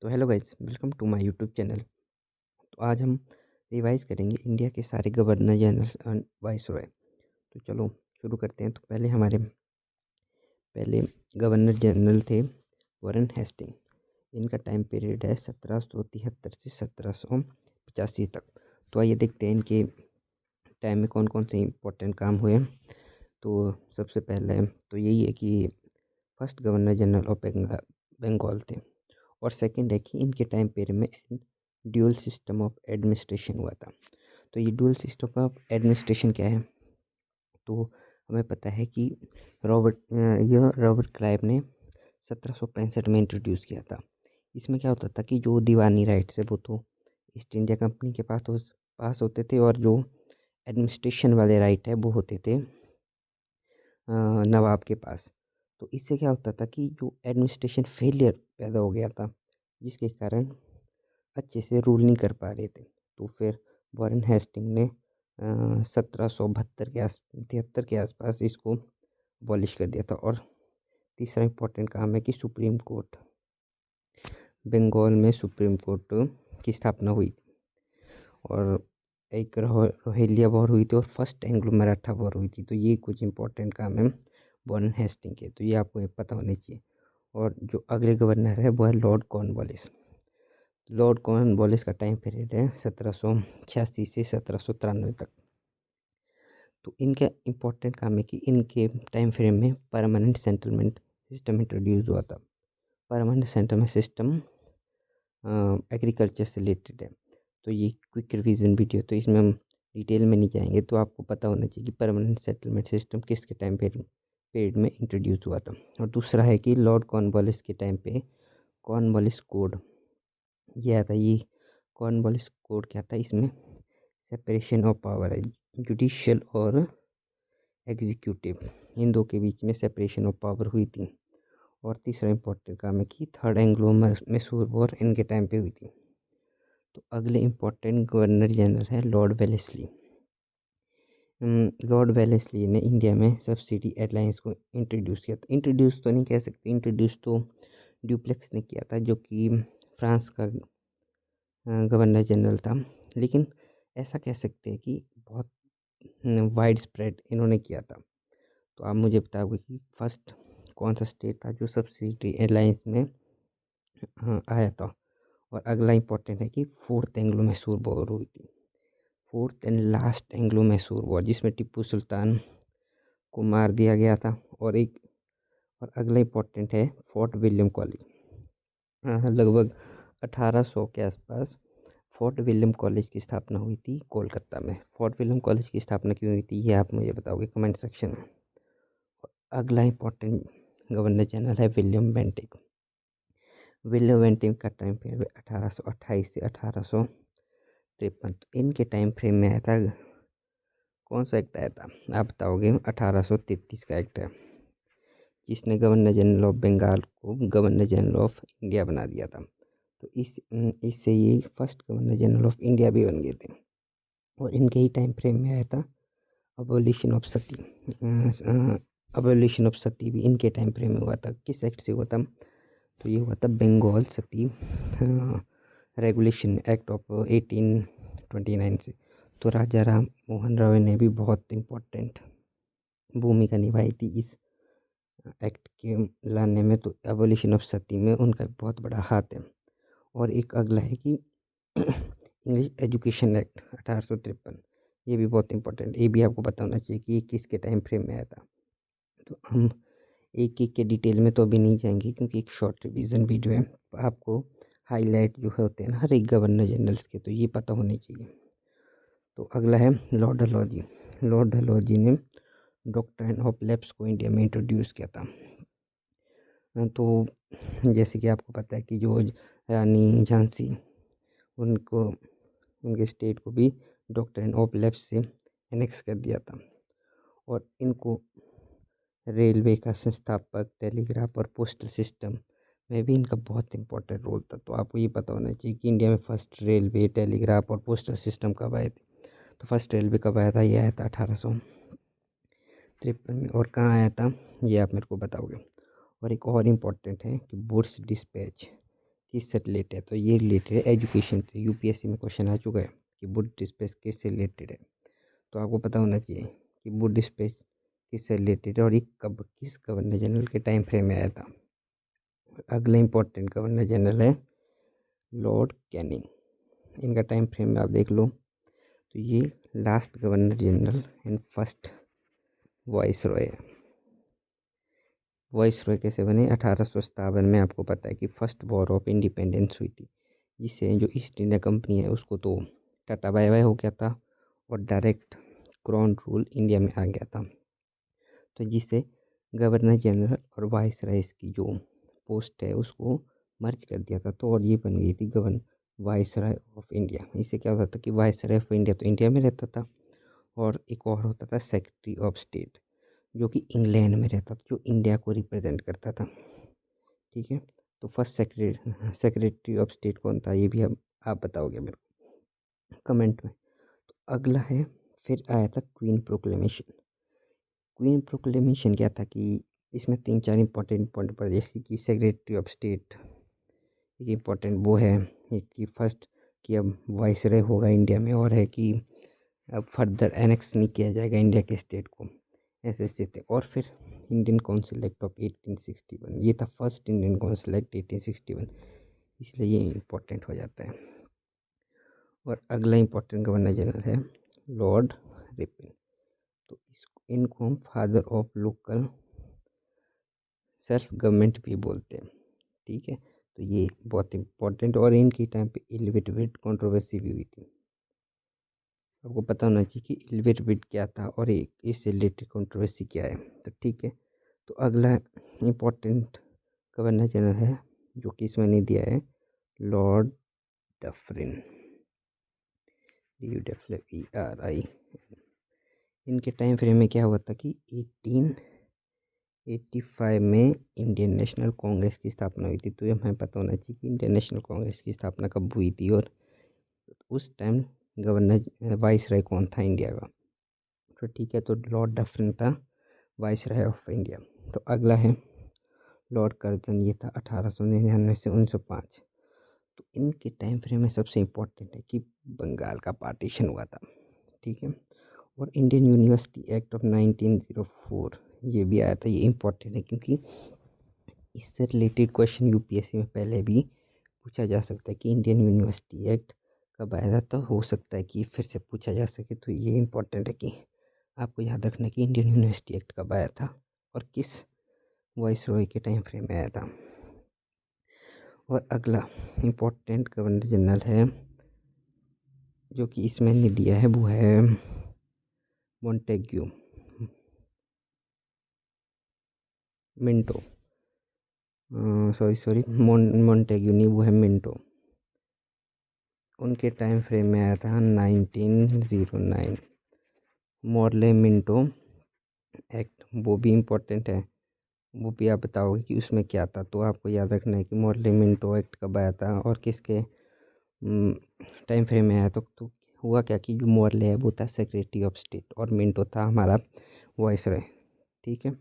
तो hello guys, welcome to my YouTube channel. तो आज हम रिवाइज करेंगे इंडिया के सारे गवर्नर जनरल्स एंड वाइसरॉय। तो चलो शुरू करते हैं। तो पहले गवर्नर जनरल थे वॉरेन हेस्टिंग। इनका टाइम पीरियड है 1773 से 1785 तक। तो आइए देखते हैं इनके टाइम में कौन कौन से इम्पोर्टेंट काम हुए। तो सबसे पहले तो यही है कि first governor general of Bengal थे। और सेकंड है कि इनके टाइम पीरियड में ड्यूअल सिस्टम ऑफ एडमिनिस्ट्रेशन हुआ था। तो ये ड्यूअल सिस्टम ऑफ एडमिनिस्ट्रेशन क्या है? तो हमें पता है कि रॉबर्ट क्लाइव ने 1765 में इंट्रोड्यूस किया था। इसमें क्या होता था कि जो दीवानी राइट्स है वो तो ईस्ट इंडिया कंपनी के पास होते थे, और जो एडमिनिस्ट्रेशन वाले राइट है वो होते थे नवाब के पास। तो इससे क्या होता था कि जो एडमिनिस्ट्रेशन फेलियर पैदा हो गया था, जिसके कारण अच्छे से रूल नहीं कर पा रहे थे। तो फिर वॉरेन हेस्टिंग ने 1772 के 73 के आसपास इसको अबॉलिश कर दिया था। और तीसरा इम्पोर्टेंट काम है कि सुप्रीम कोर्ट, बंगाल में सुप्रीम कोर्ट की स्थापना हुई थी। और एक रोहिल्ला वॉर हुई थी और फर्स्ट एंग्लो मराठा वॉर हुई थी। तो ये कुछ इंपॉर्टेंट काम है वॉरेन हेस्टिंग के, तो ये आपको पता होने चाहिए। और जो अगले गवर्नर है वो है लॉर्ड कॉर्नवालिस। लॉर्ड कॉर्नवालिस का टाइम पीरियड है 1786 से 1793 तक। तो इनका इम्पोर्टेंट काम है कि इनके टाइम फ्रेम में परमानेंट सेटलमेंट सिस्टम इंट्रोड्यूस हुआ था। परमानेंट सेटलमेंट सिस्टम एग्रीकल्चर से रिलेटेड है। तो ये क्विक रिवीजन वीडियो, तो इसमें हम डिटेल में नहीं जाएंगे। तो आपको पता होना चाहिए कि परमानेंट सेटलमेंट सिस्टम किसके टाइम पीरियड में इंट्रोड्यूस हुआ था। और दूसरा है कि लॉर्ड कॉर्नवालिस के टाइम पे कॉर्नवालिस कोड ये आता। ये कॉर्नवालिस कोड क्या था? इसमें सेपरेशन ऑफ पावर है, जुडिशियल और एग्जीक्यूटिव, इन दो के बीच में सेपरेशन ऑफ पावर हुई थी। और तीसरा इम्पोर्टेंट काम है कि थर्ड एंग्लो मैसूर वॉर इनके टाइम पे हुई थी। तो अगले इम्पोर्टेंट गवर्नर जनरल है लॉर्ड वेलेस्ली। लॉर्ड वेलेस्ली ने इंडिया में सब्सिडी एयरलाइंस को इंट्रोड्यूस किया था। इंट्रोड्यूस तो नहीं कह सकते, इंट्रोड्यूस तो ड्यूप्लेक्स ने किया था, जो कि फ्रांस का गवर्नर जनरल था। लेकिन ऐसा कह सकते हैं कि बहुत वाइड स्प्रेड इन्होंने किया था। तो आप मुझे बताओगे कि फर्स्ट कौन सा स्टेट था जो सब्सिडी एयरलाइंस में आया था? और अगला इम्पोर्टेंट है कि फोर्थ एंग्लो मैसूर वॉर हुई थी, fourth and last Anglo Mysore war, जिसमें टिप्पू सुल्तान को मार दिया गया था। और अगला इम्पोर्टेंट है फोर्ट विलियम कॉलेज। लगभग 1800 के आसपास फोर्ट विलियम कॉलेज की स्थापना हुई थी कोलकाता में। फोर्ट विलियम कॉलेज की स्थापना क्यों हुई थी, ये आप मुझे बताओगे कमेंट सेक्शन में। अगला इम्पोर्टेंट गवर्नर जनरल है विलियम बेंटिक। विलियम बेंटिक का टाइम पीरियड 1828 से 1853। तो इनके टाइम फ्रेम में आया था, कौन सा एक्ट आया था आप बताओगे? 1833 का एक्ट है, जिसने गवर्नर जनरल ऑफ बंगाल को गवर्नर जनरल ऑफ इंडिया बना दिया था। तो इससे ये first governor general of India भी बन गए थे। और इनके ही टाइम फ्रेम में आया था abolition of Sati. Abolition of Sati भी इनके टाइम फ्रेम में हुआ था। किस एक्ट से हुआ था? तो ये हुआ था बंगाल सती रेगुलेशन एक्ट ऑफ 1829 से। तो राजा राम मोहन राय ने भी बहुत इम्पोर्टेंट भूमिका निभाई थी इस एक्ट के लाने में। तो एबोलिशन ऑफ सती में उनका बहुत बड़ा हाथ है। और एक अगला है कि इंग्लिश एजुकेशन एक्ट 1853, ये भी बहुत इंपॉर्टेंट। ये भी आपको पता होना चाहिए कि ये किसके टाइम फ्रेम में आया था। तो हम एक एक के डिटेल में तो अभी नहीं जाएंगे, क्योंकि एक शॉर्ट रिवीजन वीडियो है। आपको हाईलाइट जो होते हैं ना हर एक गवर्नर जनरल्स के, तो ये पता होने चाहिए। तो अगला है लॉर्ड डलहौजी। लॉर्ड डलहौजी ने डॉक्ट्रिन ऑफ लैप्स को इंडिया में इंट्रोड्यूस किया था। तो जैसे कि आपको पता है कि जो रानी झांसी, उनको उनके स्टेट को भी डॉक्ट्रिन ऑफ लैप्स से एनेक्स कर दिया था। और इनको रेलवे का संस्थापक, टेलीग्राफ और पोस्टल सिस्टम में भी इनका बहुत इंपॉर्टेंट रोल था। तो आपको ये पता होना चाहिए कि इंडिया में फर्स्ट रेलवे, टेलीग्राफ और पोस्टल सिस्टम कब आए थे। तो फर्स्ट रेलवे कब आया था? ये आया था 1853 में। और कहाँ आया था ये आप मेरे को बताओगे। और एक और इम्पोर्टेंट है कि वुड्स डिस्पैच किससे रिलेटेड है, तो ये रिलेटेड है एजुकेशन से। यूपीएससी में क्वेश्चन आ चुका है कि बुद्ध स्पेस किससे रिलेटेड है, तो आपको पता होना चाहिए कि बुद्ध स्पेस किससे रिलेटेड है और ये कब किस गवर्नर जनरल के टाइम फ्रेम में आया था। अगला इंपॉर्टेंट गवर्नर जनरल है लॉर्ड कैनिंग। इनका टाइम फ्रेम में आप देख लो, तो ये last governor general and first voice Roy. Voice Roy कैसे बने, 1857 में आपको पता है कि फर्स्ट वॉर ऑफ इंडिपेंडेंस हुई थी, जिससे जो ईस्ट इंडिया कंपनी है उसको तो टाटा बाय बाय हो गया था और डायरेक्ट क्राउन रूल इंडिया में आ गया था। तो जिससे गवर्नर जनरल और वाइस राइस की जो पोस्ट है उसको मर्ज कर दिया था, तो और ये बन गई थी governor viceroy of India. इससे क्या होता था कि वाइस राय ऑफ इंडिया तो इंडिया में रहता था और एक और होता था सेक्रेटरी ऑफ स्टेट, जो कि इंग्लैंड में रहता था, जो इंडिया को रिप्रेजेंट करता था। ठीक है, तो फर्स्ट सेक्रेटरी ऑफ स्टेट कौन था, ये भी आप बताओगे मेरे को कमेंट में। तो अगला है, फिर आया था क्वीन प्रोक्लेमेशन। क्वीन प्रोक्लेमेशन क्या था कि इसमें 3-4 इंपॉर्टेंट पॉइंट पड़े, जैसे कि सेक्रेटरी ऑफ स्टेट एक इम्पॉर्टेंट वो है, एक कि फर्स्ट कि अब वाइसरॉय होगा इंडिया में, और है कि अब फर्दर एनेक्स नहीं किया जाएगा इंडिया के स्टेट को, ऐसे ऐसे थे। और फिर इंडियन काउंसिल एक्ट ऑफ 1861, ये था फर्स्ट इंडियन काउंसिल एक्ट 1861, इसलिए ये इम्पोर्टेंट हो जाता है। और अगला इम्पोर्टेंट गवर्नर जनरल है लॉर्ड रिपन। तो इनको हम father of local self government भी बोलते हैं। ठीक है, तो ये बहुत इम्पोर्टेंट, और इनकी टाइम पे इलिवेट कंट्रोवर्सी भी हुई थी। आपको पता होना चाहिए कि इलिवेट क्या था और एक इससे रिलेटेड कंट्रोवर्सी क्या है। तो ठीक है, तो अगला इम्पोर्टेंट गवर्नर जनरल है जो कि इसमें नहीं दिया है, लॉर्ड डफरिन, DUFFRI। इनके टाइम फ्रेम में क्या हुआ था कि 1885 में इंडियन नेशनल कांग्रेस की स्थापना हुई थी। तो ये हमें पता होना चाहिए कि इंडियन नेशनल कांग्रेस की स्थापना कब हुई थी और उस टाइम गवर्नर वाइसराय कौन था इंडिया का। तो ठीक है, तो लॉर्ड डफरिन था वाइसराय ऑफ इंडिया। तो अगला है लॉर्ड कर्जन, ये था 1899 से 1905। तो इनके टाइम फ्रेम में सबसे इम्पोर्टेंट है कि बंगाल का पार्टीशन हुआ था। ठीक है, और इंडियन यूनिवर्सिटी एक्ट ऑफ 1904 ये भी आया था। ये इम्पोर्टेंट है क्योंकि इससे रिलेटेड क्वेश्चन यूपीएससी में पहले भी पूछा जा सकता है कि इंडियन यूनिवर्सिटी एक्ट कब आया था, तो हो सकता है कि फिर से पूछा जा सके। तो ये इम्पोर्टेंट है कि आपको याद रखना कि इंडियन यूनिवर्सिटी एक्ट कब आया था और किस वॉइस रॉय के टाइम फ्रेम में आया था। और अगला इम्पोर्टेंट गवर्नर जनरल है जो कि इसमें नहीं दिया है, वो है मोंटेग्यू मिंटो। सॉरी मोंटेग्यू नहीं, वो है मिंटो। उनके टाइम फ्रेम में आया था 1909 मॉर्ले मिंटो एक्ट, वो भी इम्पोर्टेंट है। वो भी आप बताओगे कि उसमें क्या था, तो आपको याद रखना है कि मॉर्ले मिंटो एक्ट कब आया था और किसके टाइम फ्रेम में आया। तो हुआ क्या कि जो मॉर्ले है वो था सेक्रेटरी ऑफ स्टेट और मिंटो था हमारा वाइसरॉय। ठीक है,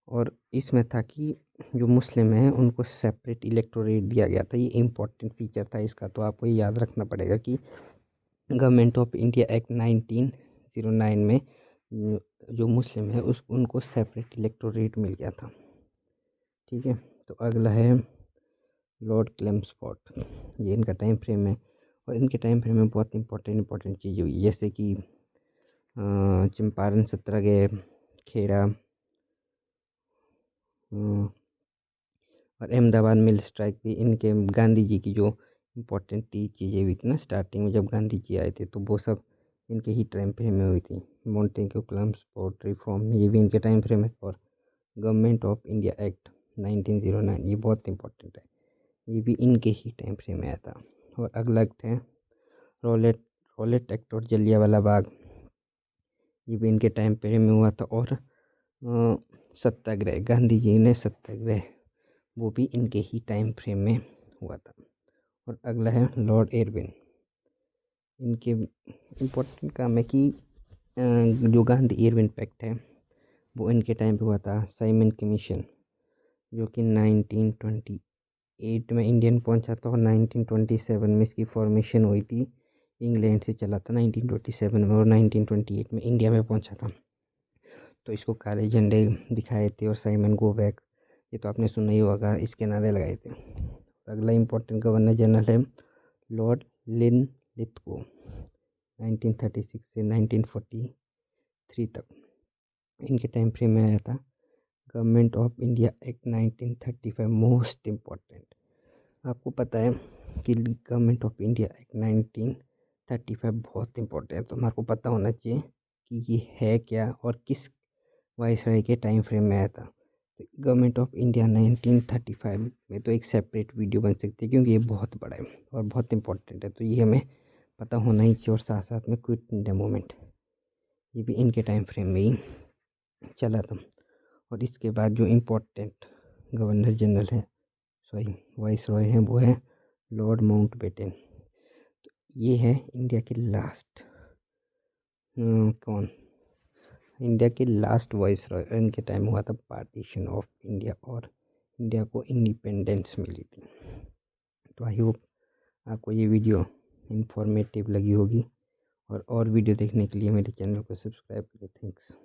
और इसमें था कि जो मुस्लिम हैं उनको सेपरेट इलेक्टोरेट दिया गया था। ये इम्पोर्टेंट फीचर था इसका, तो आपको ये याद रखना पड़ेगा कि गवर्नमेंट ऑफ इंडिया एक्ट 1909 में जो मुस्लिम है उनको सेपरेट इलेक्टोरेट मिल गया था। ठीक है, तो अगला है लॉर्ड क्लेम्सफोर्ड, ये इनका टाइम फ्रेम है। और इनके टाइम फ्रेम में बहुत इंपॉर्टेंट चीज़ हुई, जैसे कि चंपारण सत्याग्रह, खेड़ा और अहमदाबाद मिल स्ट्राइक भी इनके गांधी जी की जो इम्पोर्टेंट चीज़ें हुई थी ना स्टार्टिंग में जब गांधी जी आए थे, तो वो सब इनके ही टाइम फ्रेम में हुई थी। मोंटेग्यू क्लेम्सफोर्ड रिफॉर्म ये भी इनके टाइम फ्रेम है। और गवर्नमेंट ऑफ इंडिया एक्ट 1909 ये बहुत इंपॉर्टेंट है, ये भी इनके ही टाइम फ्रेम में आया था। और अगला एक्ट है रॉलेट रॉलेट एक्ट और जलियांवाला बाग, ये भी इनके टाइम फ्रेम में हुआ था। और सत्याग्रह, गांधी जी ने सत्याग्रह, वो भी इनके ही टाइम फ्रेम में हुआ था। और अगला है लॉर्ड इरविन, इनके इम्पोर्टेंट काम है कि जो गांधी इरविन पैक्ट है वो इनके टाइम पे हुआ था। साइमन कमीशन जो कि 1928 में इंडियन पहुंचा था और 1927 में इसकी फॉर्मेशन हुई थी। इंग्लैंड से चला था 1927 में और 1928 में इंडिया में पहुंचा था। तो इसको काले झंडे दिखाए थे और साइमन गो बैक, ये तो आपने सुना ही होगा, इसके नारे लगाए थे। अगला इम्पोर्टेंट गवर्नर जनरल है लॉर्ड लिनलिथगो, 1936 से 1943 तक इनके टाइम फ्रेम में आया था। Government of India act 1935 most important. आपको पता है कि गवर्नमेंट ऑफ इंडिया एक्ट 1935 बहुत इम्पोर्टेंट है, तो हमारे को पता होना चाहिए कि ये है क्या और किस वाइसराय के टाइम फ्रेम में आया था। तो गवर्नमेंट ऑफ इंडिया 1935 में तो एक सेपरेट वीडियो बन सकती है, क्योंकि ये बहुत बड़ा है और बहुत इम्पोर्टेंट है, तो ये हमें पता होना ही चाहिए। और साथ साथ में क्विट इंडिया मूवमेंट, ये भी इनके टाइम फ्रेम में ही चला था। और इसके बाद जो इम्पोर्टेंट गवर्नर जनरल है, सॉरी वाइस रॉय हैं, वो है लॉर्ड माउंटबेटन। तो ये है इंडिया के लास्ट इंडिया के लास्ट वाइस रॉय। इनके टाइम हुआ था पार्टीशन ऑफ इंडिया और इंडिया को इंडिपेंडेंस मिली थी। तो आई होप आपको ये वीडियो इन्फॉर्मेटिव लगी होगी, और वीडियो देखने के लिए मेरे चैनल को सब्सक्राइब करें। थैंक्स।